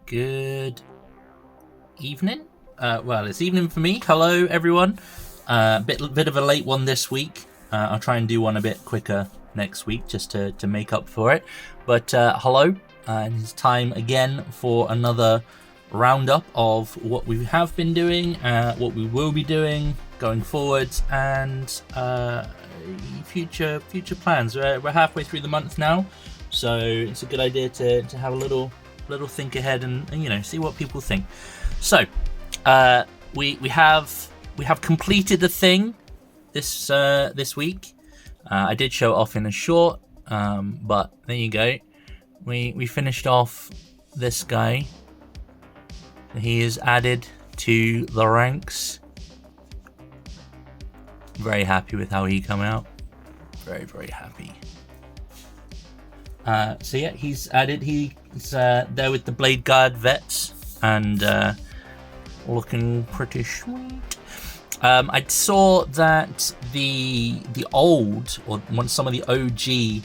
Good evening. Well, it's evening for me. Hello, everyone. Bit of a late one this week. I'll try and do one a bit quicker next week just to make up for it. But hello, and it's time again for another roundup of what we have been doing, what we will be doing going forwards, and future plans. We're halfway through the month now, so it's a good idea to have a little think ahead and see what people think. So we have completed the thing this week. I did show it off in a short, but there you go. We finished off this guy. He is added to the ranks. Very happy with how he come out. Very happy. So yeah, he's added. He's there with the Blade Guard vets and looking pretty sweet. I saw that the old, or some of the OG,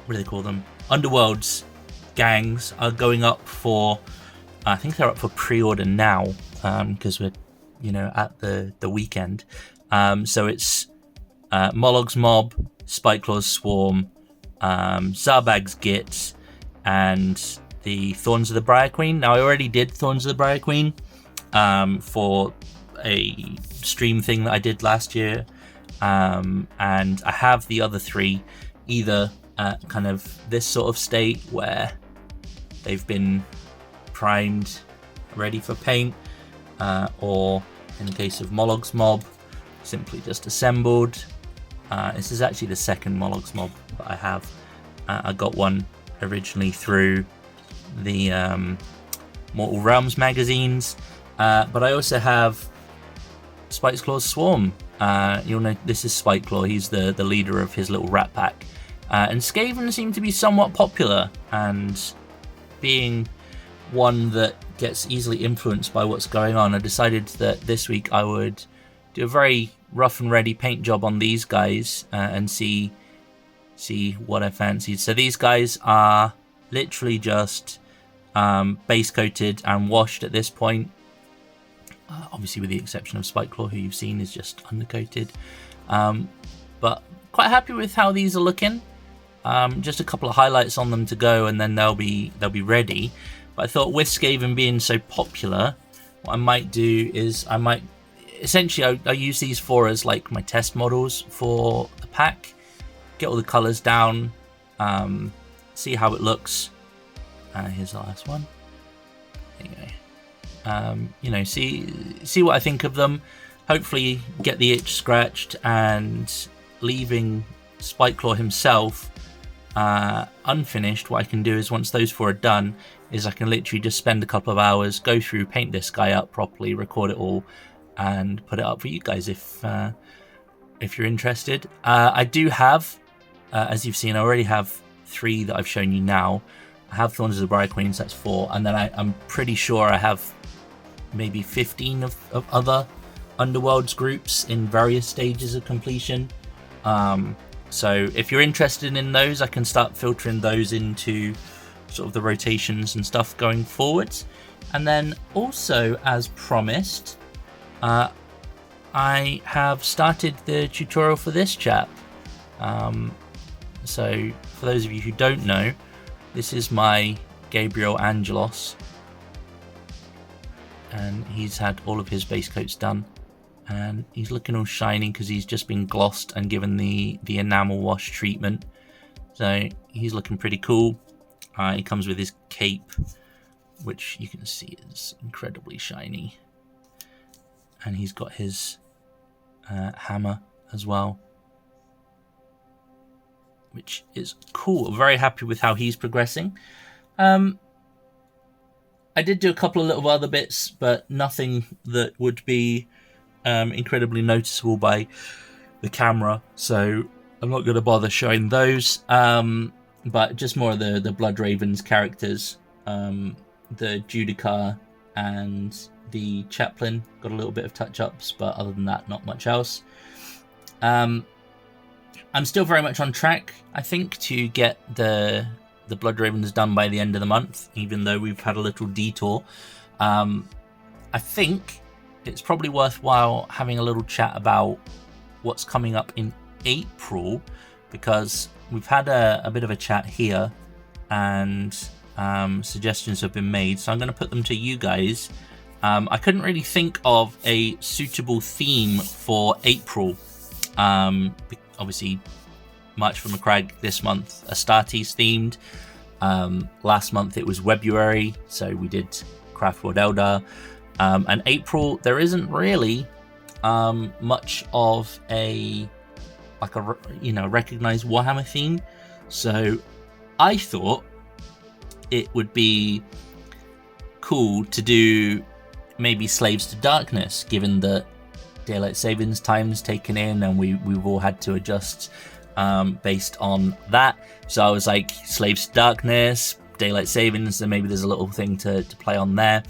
what do they call them? Underworlds gangs are going up for. I think they're up for pre-order now because we're at the weekend. So it's Mollog's Mob, Spikeclaw's Swarm, Zarbag's Gits, and the Thorns of the Briar Queen. Now, I already did Thorns of the Briar Queen for a stream thing that I did last year, and I have the other three either at kind of this sort of state where they've been primed, ready for paint, or in the case of Mollog's Mob, simply just assembled. This is actually the second Mollog's Mob that I have. I got one originally through the Mortal Realms magazines, but I also have Spikeclaw's Swarm. You'll know this is Spikeclaw. He's the leader of his little rat pack. And Skaven seem to be somewhat popular, and being one that gets easily influenced by what's going on, I decided that this week I would do a very rough and ready paint job on these guys and see what I fancied. So these guys are literally just base coated and washed at this point. Obviously with the exception of Spikeclaw, who you've seen is just undercoated. But quite happy with how these are looking. Just a couple of highlights on them to go, and then they'll be ready. But I thought with Skaven being so popular, what I might do is I use these four as like my test models for the pack. Get all the colours down, see how it looks. Here's the last one. There you go. See what I think of them. Hopefully get the itch scratched, and leaving Spikeclaw himself unfinished. What I can do is once those four are done, is I can literally just spend a couple of hours, go through, paint this guy up properly, record it all, and put it up for you guys if you're interested. I do have, as you've seen, I already have 3 that I've shown you now. I have Thorns of the Briar Queens, that's 4, and then I'm pretty sure I have maybe 15 of other Underworlds groups in various stages of completion. So if you're interested in those, I can start filtering those into sort of the rotations and stuff going forwards. And then also, as promised, I have started the tutorial for this chap. So for those of you who don't know, this is my Gabriel Angelos, and he's had all of his base coats done, and he's looking all shiny because he's just been glossed and given the enamel wash treatment. So he's looking pretty cool. He comes with his cape, which you can see is incredibly shiny, and he's got his hammer as well, which is cool. Very happy with how he's progressing. I did do a couple of little other bits, but nothing that would be incredibly noticeable by the camera, so I'm not going to bother showing those. But just more of the Blood Ravens characters, the Judicar and the Chaplain got a little bit of touch-ups, but other than that, not much else. I'm still very much on track, I think, to get the the Blood Raven's done by the end of the month, even though we've had a little detour. I think it's probably worthwhile having a little chat about what's coming up in April, because we've had a bit of a chat here and suggestions have been made, so I'm going to put them to you guys. I couldn't really think of a suitable theme for April. Obviously, March from the Crag this month, Astartes themed. Last month it was Webuary, so we did Craftworld Eldar. And April, there isn't really much of a recognized Warhammer theme. So I thought it would be cool to do maybe Slaves to Darkness, given that Daylight Savings time's taken in and we've all had to adjust based on that. So I was like, Slaves to Darkness, Daylight Savings, then maybe there's a little thing to play on there.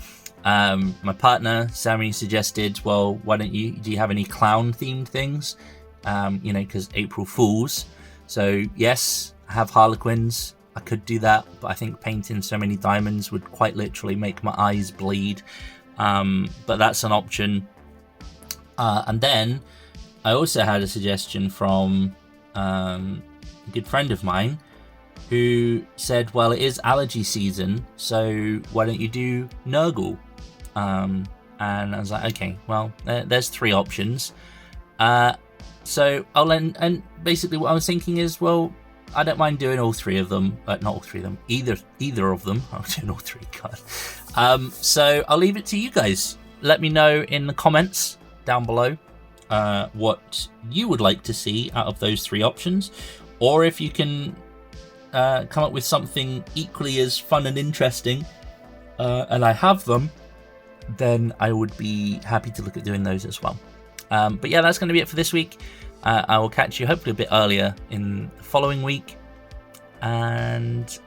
My partner Sammy suggested, well, why don't do you have any clown themed things? Because April Fools. So yes, I have Harlequins. I could do that, but I think painting so many diamonds would quite literally make my eyes bleed. But that's an option. And then I also had a suggestion from a good friend of mine who said, well, it is allergy season, so why don't you do Nurgle? And I was like, okay, well, there's 3 options. So I'll and basically what I was thinking is, well, I don't mind doing all 3 of them. Not all 3 of them, either of them. I'm doing all 3, God. So I'll leave it to you guys. Let me know in the comments down below what you would like to see out of those 3 options, or if you can come up with something equally as fun and interesting, and I have them, then I would be happy to look at doing those as well. But yeah, that's going to be it for this week. I will catch you hopefully a bit earlier in the following week, and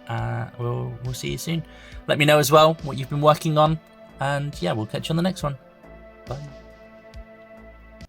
we'll see you soon. Let me know as well what you've been working on, and yeah, we'll catch you on the next one. Bye.